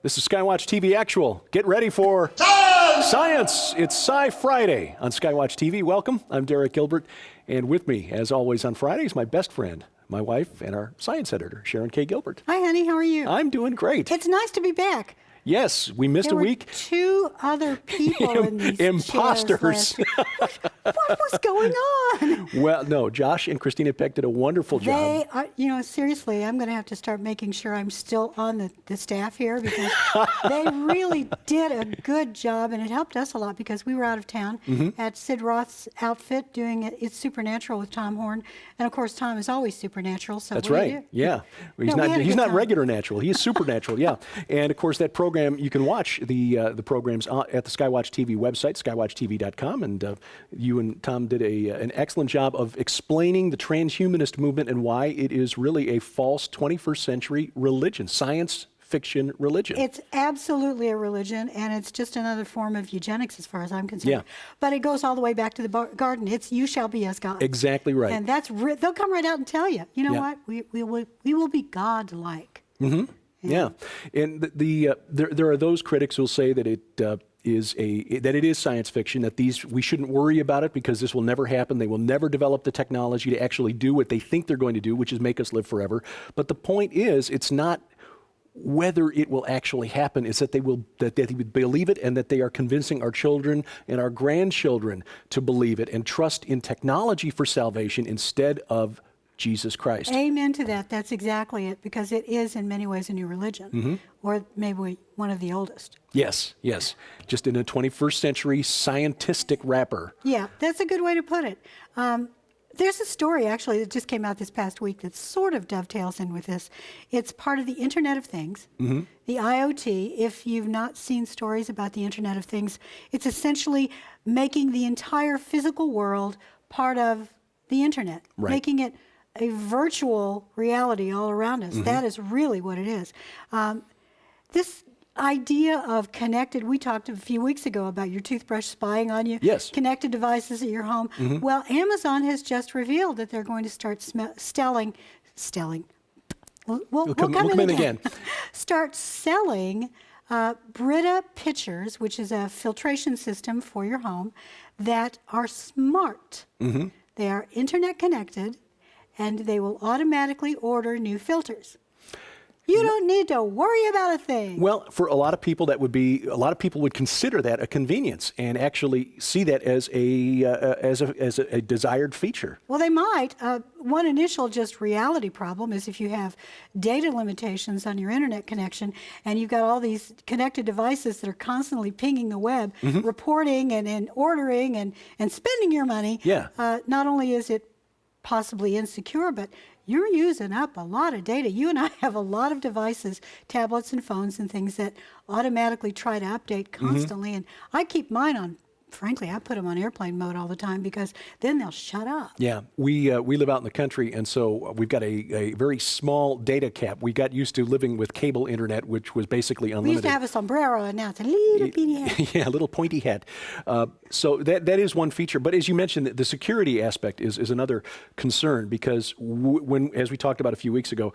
This is SkyWatchTV Actual. Get ready for Science! It's SciFriday on SkyWatchTV. Welcome. I'm Derek Gilbert, and with me, as always on Fridays, my best friend, my wife, and our science editor, Sharon K. Gilbert. Hi, honey. How are you? I'm doing great. It's nice to be back. Yes, we missed a week. Two other people in these imposters. What was going on? Well, no, Josh and Christina Peck did a wonderful job. They are, seriously, I'm going to have to start making sure I'm still on the staff here because they really did a good job, and it helped us a lot because we were out of town at Sid Roth's outfit doing It's Supernatural with Tom Horn. And of course, Tom is always supernatural. So that's right. Yeah. He's not regular natural. He is supernatural. Yeah. And of course, that program, you can watch the programs at the SkyWatch TV website, skywatchtv.com. And you and Tom did an excellent job of explaining the transhumanist movement and why it is really a false 21st century religion, science fiction religion. It's absolutely a religion, and it's just another form of eugenics as far as I'm concerned. Yeah. But it goes all the way back to the garden. It's you shall be as God. Exactly right. And that's they'll come right out and tell you, you know what, we will be God-like. Mm-hmm. Yeah. And there are those critics who'll say that it is science fiction, that we shouldn't worry about it because this will never happen. They will never develop the technology to actually do what they think they're going to do, which is make us live forever. But the point is, it's not whether it will actually happen, is that they would believe it, and that they are convincing our children and our grandchildren to believe it and trust in technology for salvation instead of Jesus Christ. Amen to that. That's exactly it, because it is in many ways a new religion, or maybe one of the oldest. Yes, yes. Just in a 21st century scientistic wrapper. Yeah, that's a good way to put it. There's a story, actually, that just came out this past week that sort of dovetails in with this. It's part of the Internet of Things, the IoT. If you've not seen stories about the Internet of Things, it's essentially making the entire physical world part of the Internet, making it a virtual reality all around us. That is really what it is. This idea of connected, we talked a few weeks ago about your toothbrush spying on you, connected devices at your home. Well, Amazon has just revealed that they're going to start selling. We'll come in again. Start selling Brita pitchers, which is a filtration system for your home, that are smart. They are internet connected, and they will automatically order new filters. You don't need to worry about a thing. Well, for a lot of people, a lot of people would consider that a convenience and actually see that as a desired feature. Well, they might. One initial just reality problem is if you have data limitations on your internet connection and you've got all these connected devices that are constantly pinging the web, reporting and ordering and spending your money. Not only is it possibly insecure, but you're using up a lot of data. You and I have a lot of devices, tablets and phones and things that automatically try to update constantly. And I keep mine on, frankly, I put them on airplane mode all the time because then they'll shut up. Yeah, we live out in the country, and so we've got a very small data cap. We got used to living with cable internet, which was basically unlimited. We used to have a sombrero, and now it's a little bitty hat. Yeah, a little pointy hat. So that is one feature. But as you mentioned, the security aspect is another concern because as we talked about a few weeks ago,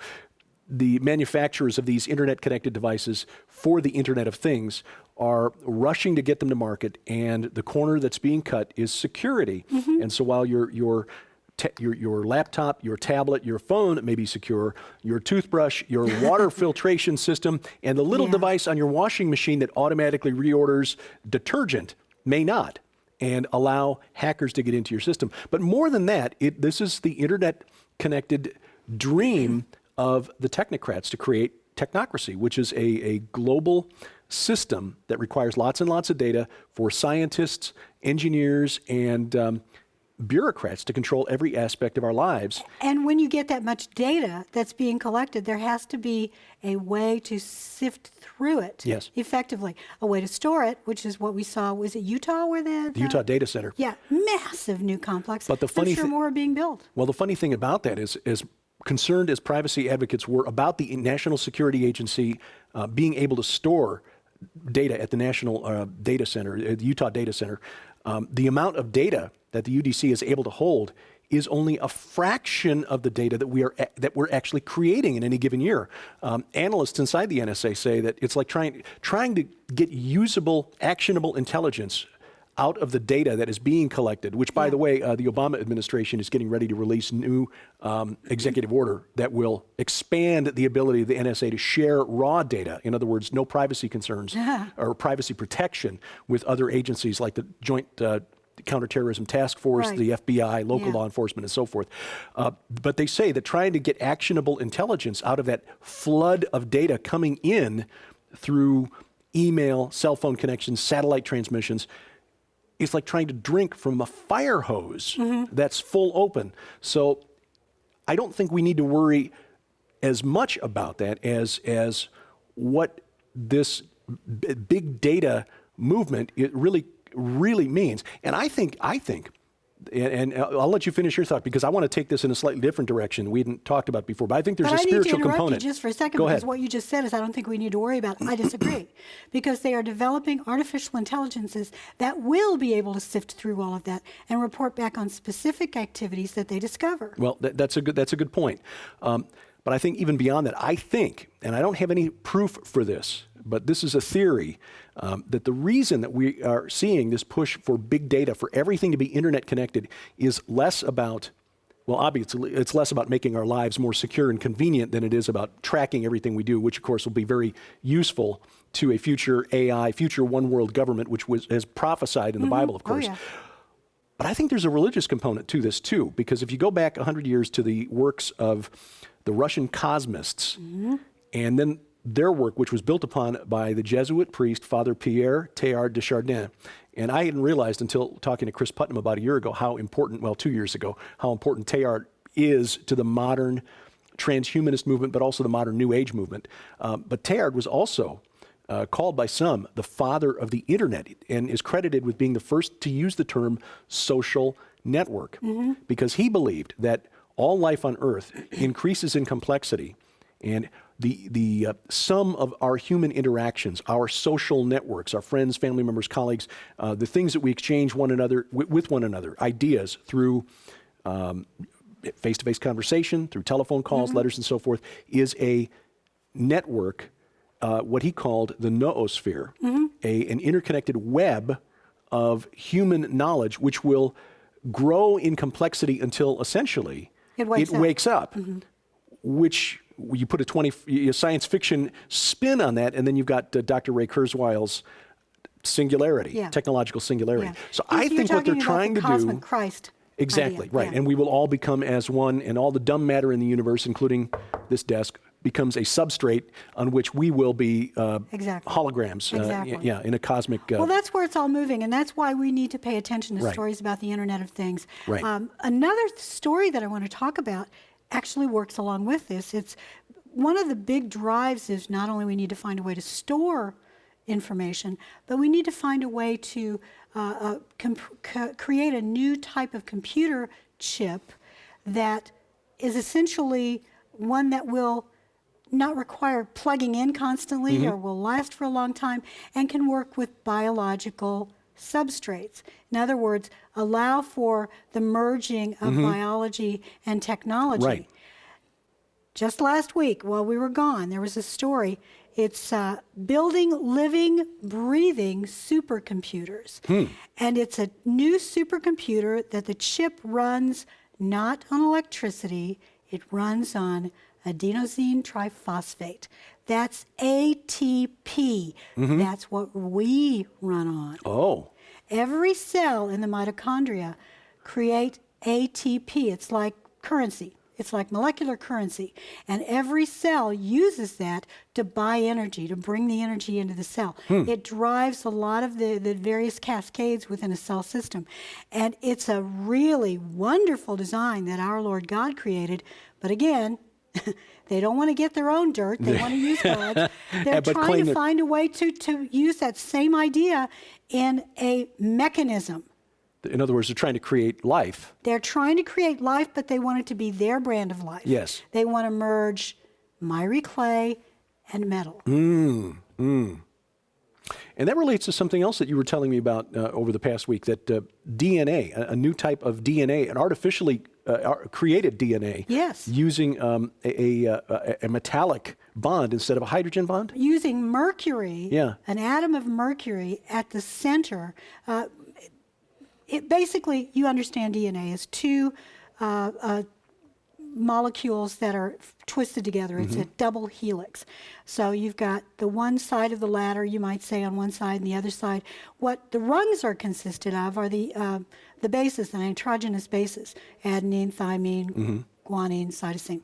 the manufacturers of these internet-connected devices for the Internet of Things are rushing to get them to market, and the corner that's being cut is security. And so while your laptop, your tablet, your phone may be secure, your toothbrush, your water filtration system, and the little device on your washing machine that automatically reorders detergent may not, and allow hackers to get into your system. But more than that, this is the internet-connected dream of the technocrats to create technocracy, which is a global system that requires lots and lots of data for scientists, engineers, and bureaucrats to control every aspect of our lives. And when you get that much data that's being collected, there has to be a way to sift through it effectively. A way to store it, which is what we saw. Was it Utah where the Utah Data Center? Yeah, massive new complex. But the funny I'm sure more are being built. Well, the funny thing about that is concerned as privacy advocates were about the National Security Agency being able to store data at the National Data Center, the Utah Data Center, the amount of data that the UDC is able to hold is only a fraction of the data that we're actually creating in any given year. Analysts inside the NSA say that it's like trying to get usable, actionable intelligence out of the data that is being collected, which, by the way, the Obama administration is getting ready to release new executive order that will expand the ability of the NSA to share raw data. In other words, no privacy concerns or privacy protection with other agencies like the Joint Counterterrorism Task Force, the FBI, local law enforcement, and so forth. But they say that trying to get actionable intelligence out of that flood of data coming in through email, cell phone connections, satellite transmissions, it's like trying to drink from a fire hose that's full open. So I don't think we need to worry as much about that as what this big data movement it really means. And I think, and I'll let you finish your thought because I want to take this in a slightly different direction we hadn't talked about before, but I think there's a spiritual component. I need to interrupt you just for a second Go because ahead. what you just said is I don't think we need to worry about it. I disagree because they are developing artificial intelligences that will be able to sift through all of that and report back on specific activities that they discover. Well, that's a good point. But I think even beyond that, I think, and I don't have any proof for this, but this is a theory, that the reason that we are seeing this push for big data, for everything to be internet connected, is less about, well, obviously, it's less about making our lives more secure and convenient than it is about tracking everything we do, which, of course, will be very useful to a future AI, future one world government, which is prophesied in the Bible, of course. Oh, yeah. But I think there's a religious component to this, too, because if you go back 100 years to the works of the Russian cosmists, and then their work, which was built upon by the Jesuit priest, Father Pierre Teilhard de Chardin. And I hadn't realized until talking to Chris Putnam about a year ago how important, well, 2 years ago, how important Teilhard is to the modern transhumanist movement, but also the modern New Age movement. But Teilhard was also called by some the father of the internet and is credited with being the first to use the term social network because he believed that all life on Earth increases in complexity, and the sum of our human interactions, our social networks, our friends, family members, colleagues, the things that we exchange with one another, ideas through face-to-face conversation, through telephone calls, letters, and so forth, is a network, what he called the noosphere, an interconnected web of human knowledge, which will grow in complexity until essentially it wakes up, which you put a science fiction spin on that, and then you've got Dr. Ray Kurzweil's singularity, technological singularity. So I think what they're trying to do, Christ exactly, idea. right, and we will all become as one, and all the dumb matter in the universe, including this desk, becomes a substrate on which we will be holograms, in a cosmic. Well, that's where it's all moving, and that's why we need to pay attention to stories about the Internet of Things. Right. Another story that I want to talk about actually works along with this. It's one of the big drives is not only we need to find a way to store information, but we need to find a way to create a new type of computer chip that is essentially one that will not require plugging in constantly or will last for a long time and can work with biological substrates. In other words, allow for the merging of biology and technology. Right. Just last week, while we were gone, there was a story. It's building living, breathing supercomputers. And it's a new supercomputer that the chip runs not on electricity, it runs on adenosine triphosphate. That's ATP. That's what we run on. Oh. Every cell in the mitochondria create ATP. It's like currency. It's like molecular currency. And every cell uses that to buy energy, to bring the energy into the cell. It drives a lot of the various cascades within a cell system. And it's a really wonderful design that our Lord God created. But again, they don't want to get their own dirt. They want to use God's. They're trying to find a way to use that same idea in a mechanism. In other words, they're trying to create life. They're trying to create life, but they want it to be their brand of life. Yes. They want to merge miry clay and metal. And that relates to something else that you were telling me about over the past week, that DNA, a new type of DNA, an artificially created DNA, Yes. using a metallic bond instead of a hydrogen bond? Using mercury, Yeah. an atom of mercury at the center. It basically, you understand DNA as two molecules that are twisted together. It's a double helix. So you've got the one side of the ladder, you might say, on one side, and the other side. What the rungs are consisted of are the bases, the nitrogenous bases: adenine, thymine, guanine, cytosine.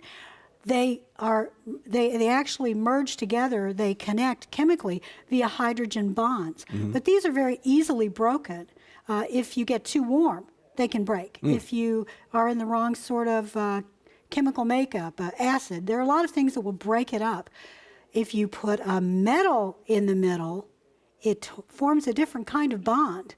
They actually merge together. They connect chemically via hydrogen bonds. But these are very easily broken. If you get too warm, they can break. If you are in the wrong sort of chemical makeup, acid, there are a lot of things that will break it up. If you put a metal in the middle, it forms a different kind of bond.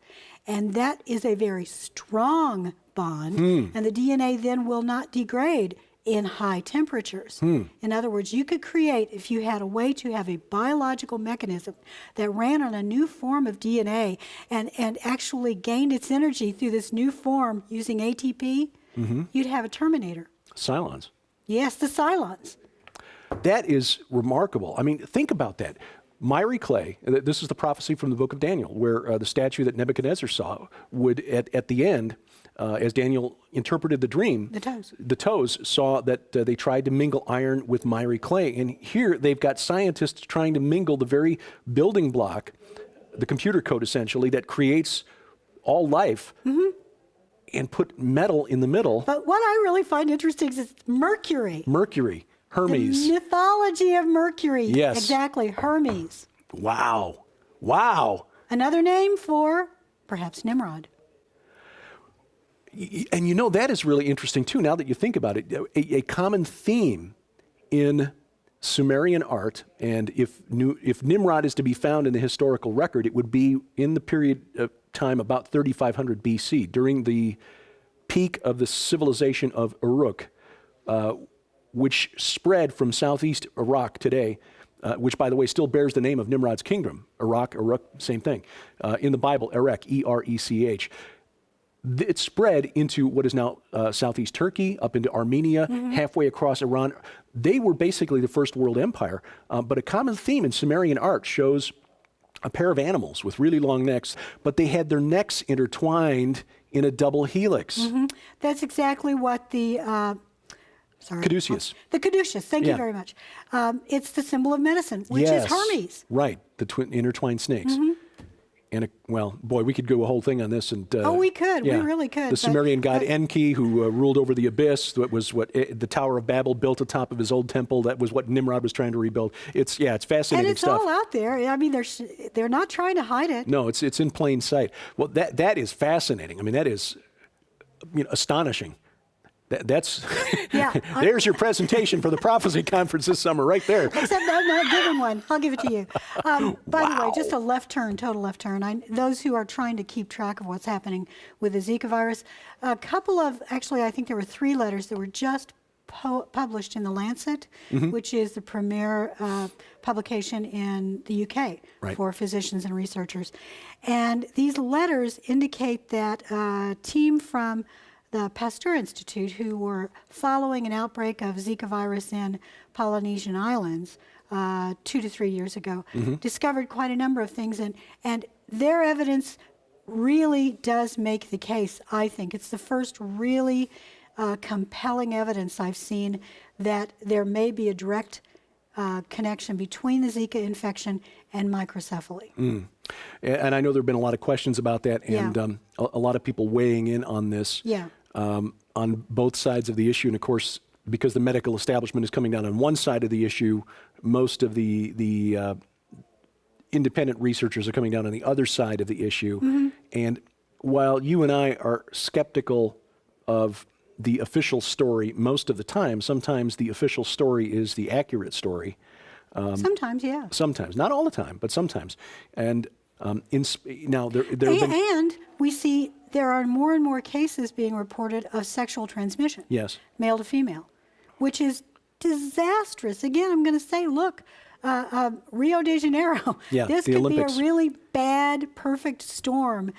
And that is a very strong bond. And the DNA then will not degrade in high temperatures. In other words, you could create, if you had a way to have a biological mechanism that ran on a new form of DNA and actually gained its energy through this new form using ATP, you'd have a Terminator. Cylons. Yes, the Cylons. That is remarkable. I mean, think about that. Miry clay, this is the prophecy from the book of Daniel, where the statue that Nebuchadnezzar saw would, at the end, as Daniel interpreted the dream, the toes saw that they tried to mingle iron with miry clay. And here they've got scientists trying to mingle the very building block, the computer code essentially, that creates all life, and put metal in the middle. But what I really find interesting is Mercury. Mercury, Hermes. The mythology of Mercury. Yes. Exactly, Hermes. Wow. Wow. Another name for perhaps Nimrod. And you know, that is really interesting too, now that you think about it. A common theme in Sumerian art, and if Nimrod is to be found in the historical record, it would be in the period of time about 3500 BC, during the peak of the civilization of Uruk, which spread from southeast Iraq today, which, by the way, still bears the name of Nimrod's kingdom. Uruk, same thing. In the Bible, Erech, E-R-E-C-H. It spread into what is now southeast Turkey, up into Armenia, halfway across Iran. They were basically the first world empire. But a common theme in Sumerian art shows a pair of animals with really long necks, but they had their necks intertwined in a double helix. That's exactly what the Caduceus. The caduceus, thank you very much. It's the symbol of medicine, which is Hermes. Right, the intertwined snakes. And, well, boy, we could go a whole thing on this. And we could. We really could. The Sumerian god Enki, who ruled over the abyss, that was what the Tower of Babel built atop of his old temple. That was what Nimrod was trying to rebuild. It's fascinating and it's stuff. all out there. I mean, they're not trying to hide it. No, it's in plain sight. Well, that is fascinating. I mean, that is astonishing. That's there's your presentation for the Prophecy Conference this summer, right there. Except I'm not giving one. I'll give it to you. By the way, just a left turn, total left turn. Those who are trying to keep track of what's happening with the Zika virus, a couple of, actually, I think there were 3 letters that were just published in The Lancet, which is the premier publication in the UK for physicians and researchers. And these letters indicate that a team from the Pasteur Institute, who were following an outbreak of Zika virus in Polynesian islands 2 to 3 years ago, discovered quite a number of things. And their evidence really does make the case, I think. It's the first really compelling evidence I've seen that there may be a direct connection between the Zika infection and microcephaly. And I know there have been a lot of questions about that, and a lot of people weighing in on this. On both sides of the issue. And of course, because the medical establishment is coming down on one side of the issue, most of the independent researchers are coming down on the other side of the issue. And while you and I are skeptical of the official story most of the time, sometimes the official story is the accurate story. Sometimes, yeah. Sometimes. Not all the time, but sometimes. And now there have been... And we see there are more and more cases being reported of sexual transmission. Yes. Male to female, which is disastrous. Again, I'm going to say, look, Rio de Janeiro. Yeah, this the could Olympics. be a really bad, perfect storm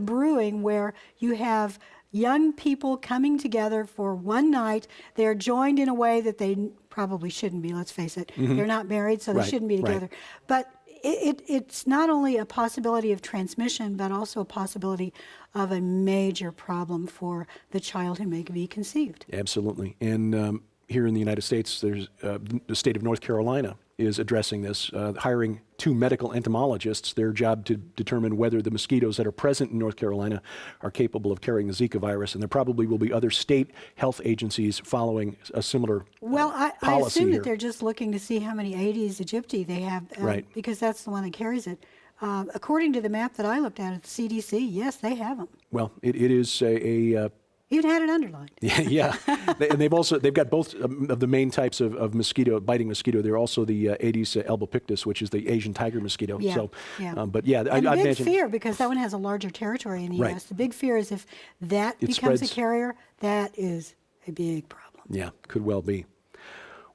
brewing where you have young people coming together for one night. They're joined in a way that they probably shouldn't be, let's face it. They're not married, so they Right, shouldn't be right. together. But it's not only a possibility of transmission, but also a possibility of a major problem for the child who may be conceived. Absolutely. And here in the United States, there's the state of North Carolina is addressing this, hiring 2 medical entomologists, their job to determine whether the mosquitoes that are present in North Carolina are capable of carrying the Zika virus. And there probably will be other state health agencies following a similar Well, I policy assume here. that they're just looking to see how many Aedes aegypti they have, Right. because that's the one that carries it. According to the map that I looked at the CDC, yes, they have them. Well, it is a Even had it underlined. yeah, and they've got both of the main types of mosquito, biting mosquito. They're also the Aedes albopictus, which is the Asian tiger mosquito. Yeah, So, yeah. but yeah, And I the big imagine fear, because that one has a larger territory in the Right. U.S., the big fear is if that It becomes a spreads. carrier, that is a big problem. yeah, could well be.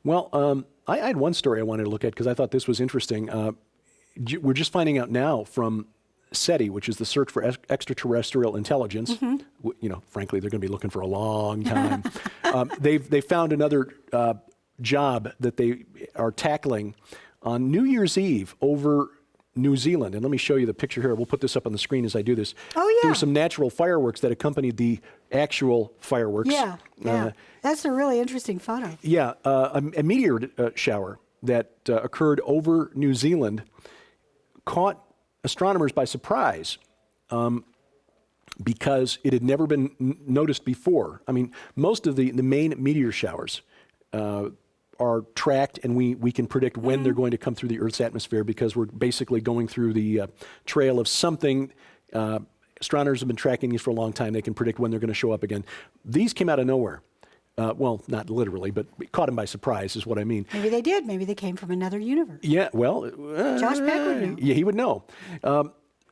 Well, I had one story I wanted to look at because I thought this was interesting. We're just finding out now from SETI, which is the Search for Extraterrestrial Intelligence. You know, frankly, they're going to be looking for a long time. They found another job that they are tackling on New Year's Eve over New Zealand. And let me show you the picture here. We'll put this up on the screen as I do this. Oh, yeah. There were some natural fireworks that accompanied the actual fireworks. Yeah, yeah. That's a really interesting photo. Yeah, a meteor shower that occurred over New Zealand caught astronomers by surprise because it had never been noticed before. I mean, most of the main meteor showers are tracked, and we can predict when they're going to come through the Earth's atmosphere because we're basically going through the trail of something. Astronomers have been tracking these for a long time. They can predict when they're going to show up again. These came out of nowhere. Well, not literally, but caught them by surprise is what I mean. Maybe they did. Maybe they came from another universe. Yeah, well, Josh Peck would know. yeah, he would know.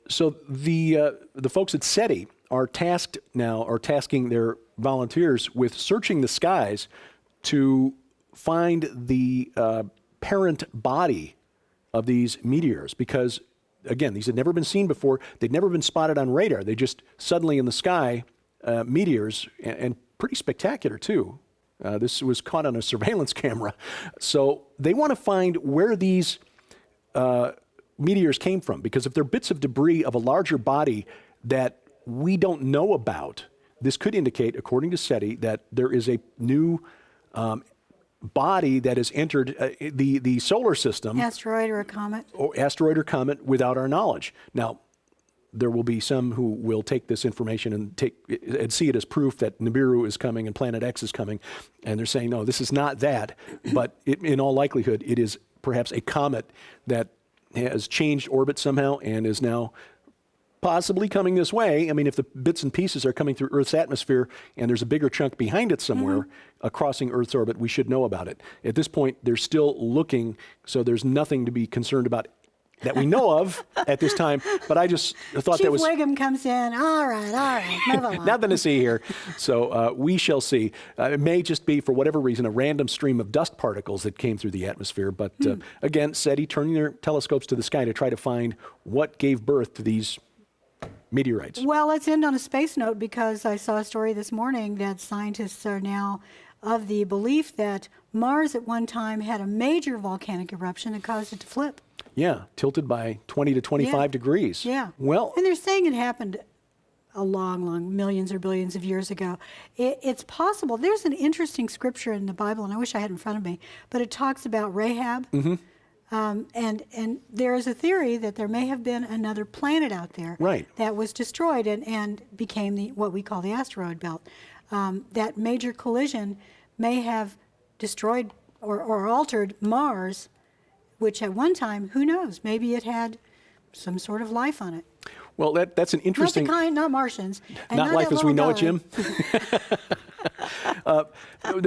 So the folks at SETI are tasking their volunteers with searching the skies to find the parent body of these meteors because, again, these had never been seen before. They'd never been spotted on radar. They just suddenly in the sky, meteors, and pretty spectacular too. This was caught on a surveillance camera. So they want to find where these meteors came from, because if they're bits of debris of a larger body that we don't know about, this could indicate, according to SETI, that there is a new body that has entered the solar system. Asteroid or a comet. Or asteroid or comet without our knowledge. Now, there will be some who will take this information and see it as proof that Nibiru is coming and Planet X is coming, and they're saying, no, this is not that, but in all likelihood, it is perhaps a comet that has changed orbit somehow and is now possibly coming this way. I mean, if the bits and pieces are coming through Earth's atmosphere and there's a bigger chunk behind it somewhere crossing Earth's orbit, we should know about it. At this point, they're still looking, so there's nothing to be concerned about that we know of at this time, but I just thought Chief that was... Wiggum comes in. All right, move along. Nothing to see here. So we shall see. It may just be, for whatever reason, a random stream of dust particles that came through the atmosphere. But again, SETI turning their telescopes to the sky to try to find what gave birth to these meteorites. Well, let's end on a space note, because I saw a story this morning that scientists are now of the belief that Mars at one time had a major volcanic eruption that caused it to flip. Yeah, tilted by 20 to 25 degrees. Yeah. Well, and they're saying it happened a long, millions or billions of years ago. It's possible. There's an interesting scripture in the Bible, and I wish I had it in front of me, but it talks about Rahab. And there is a theory that there may have been another planet out there that was destroyed and became what we call the asteroid belt. That major collision may have destroyed or altered Mars, which at one time, who knows, maybe it had some sort of life on it. Well, that's an interesting... Not the kind, not Martians. And not life that as we know it, guy. Jim.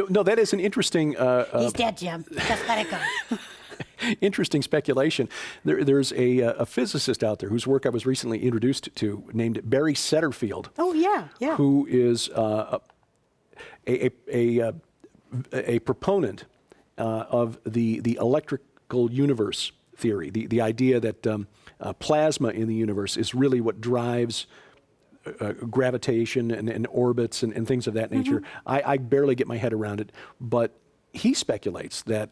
No, that is an interesting... He's dead, Jim. Just let it go. Interesting speculation. There's a physicist out there whose work I was recently introduced to, named Barry Setterfield. Oh, yeah. Who is a proponent of the universe theory, the idea that plasma in the universe is really what drives gravitation and orbits and things of that nature. I barely get my head around it, but he speculates that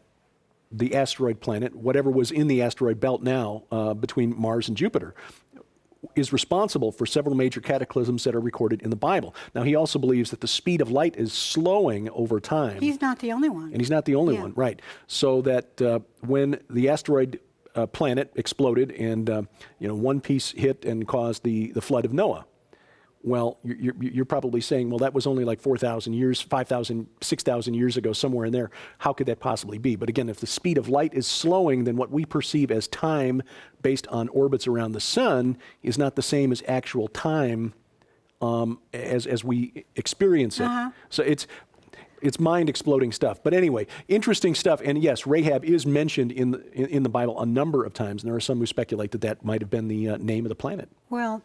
the asteroid planet, whatever was in the asteroid belt now between Mars and Jupiter, is responsible for several major cataclysms that are recorded in the Bible. Now, he also believes that the speed of light is slowing over time. He's not the only one. And he's not the only one, right. So that when the asteroid planet exploded and one piece hit and caused the flood of Noah, well, you're probably saying, well, that was only like 4,000 years, 5,000, 6,000 years ago, somewhere in there. How could that possibly be? But again, if the speed of light is slowing, then what we perceive as time based on orbits around the sun is not the same as actual time as we experience it. So it's mind-exploding stuff. But anyway, interesting stuff. And yes, Rahab is mentioned in the Bible a number of times, and there are some who speculate that might have been the name of the planet. Well,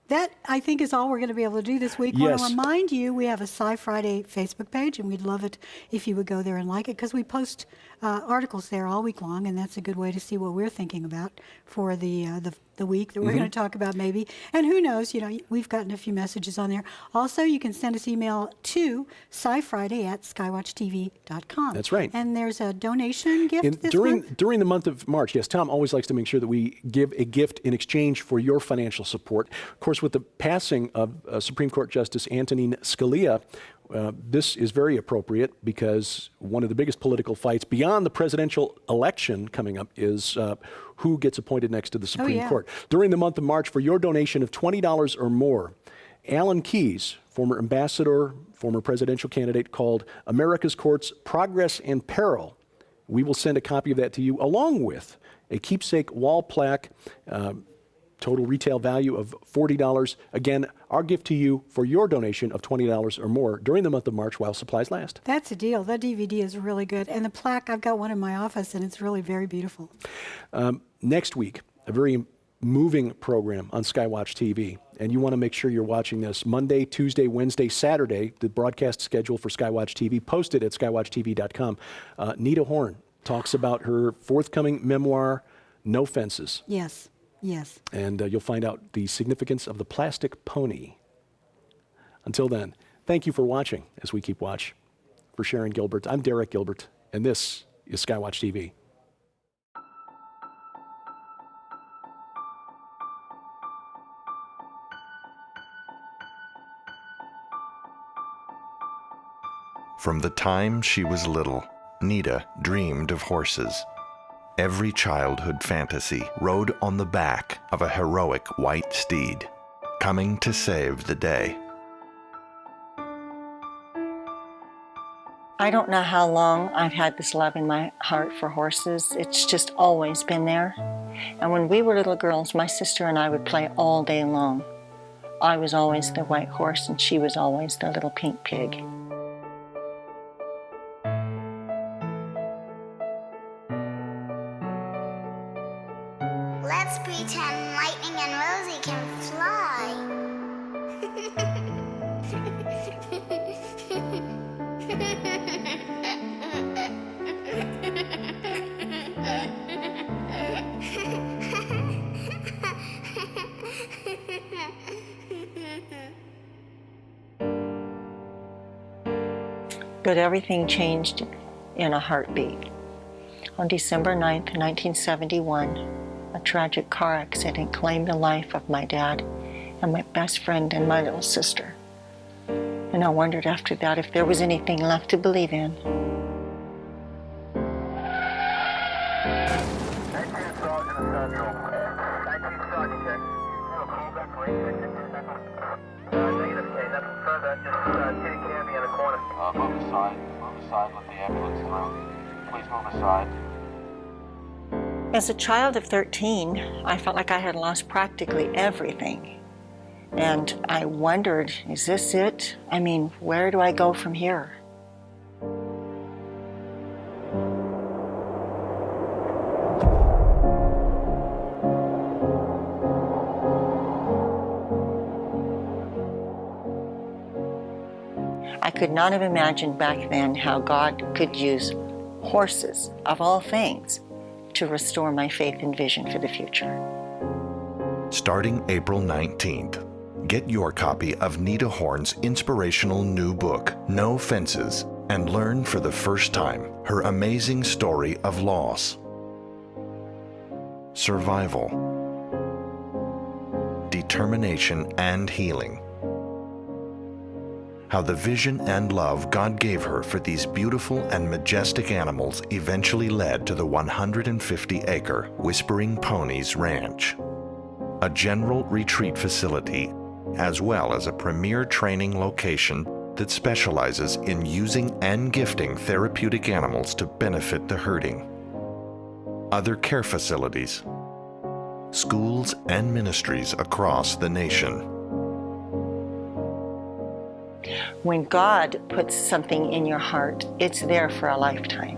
that, I think, is all we're going to be able to do this week. I want to remind you, we have a SciFriday Facebook page, and we'd love it if you would go there and like it, because we post articles there all week long, and that's a good way to see what we're thinking about for the week that we're going to talk about maybe. And who knows, we've gotten a few messages on there. Also, you can send us email to SciFriday@SkyWatchTV.com. That's right. And there's a donation gift this month? During the month of March, yes, Tom always likes to make sure that we give a gift in exchange for your financial support. Of course, with the passing of Supreme Court Justice Antonin Scalia, this is very appropriate because one of the biggest political fights beyond the presidential election coming up is who gets appointed next to the Supreme Court. During the month of March, for your donation of $20 or more, Alan Keyes, former ambassador, former presidential candidate, called America's Courts Progress and Peril. We will send a copy of that to you along with a keepsake wall plaque, total retail value of $40. Again, our gift to you for your donation of $20 or more during the month of March while supplies last. That's a deal. That DVD is really good. And the plaque, I've got one in my office, and it's really very beautiful. Next week, a very moving program on SkyWatch TV. And you want to make sure you're watching this Monday, Tuesday, Wednesday, Saturday, the broadcast schedule for SkyWatch TV posted at skywatchtv.com. Nita Horn talks about her forthcoming memoir, No Fences. Yes. Yes. And you'll find out the significance of the plastic pony. Until then, thank you for watching as we keep watch. For Sharon Gilbert, I'm Derek Gilbert, and this is SkyWatch TV. From the time she was little, Nita dreamed of horses. Every childhood fantasy rode on the back of a heroic white steed, coming to save the day. I don't know how long I've had this love in my heart for horses. It's just always been there. And when we were little girls, my sister and I would play all day long. I was always the white horse and she was always the little pink pig. Let's pretend Lightning and Rosie can fly. But everything changed in a heartbeat. On December 9th, 1971, a tragic car accident claimed the life of my dad and my best friend and my little sister. And I wondered after that if there was anything left to believe in. Move aside, let the ambulance through. Please move aside. As a child of 13, I felt like I had lost practically everything. And I wondered, is this it? I mean, where do I go from here? I could not have imagined back then how God could use horses, of all things, to to restore my faith and vision for the future. Starting April 19th, get your copy of Nita Horn's inspirational new book, No Fences, and learn for the first time her amazing story of loss, survival, determination, and healing. How the vision and love God gave her for these beautiful and majestic animals eventually led to the 150-acre Whispering Ponies Ranch, a general retreat facility, as well as a premier training location that specializes in using and gifting therapeutic animals to benefit the herding. Other care facilities, schools, and ministries across the nation. When God puts something in your heart, it's there for a lifetime.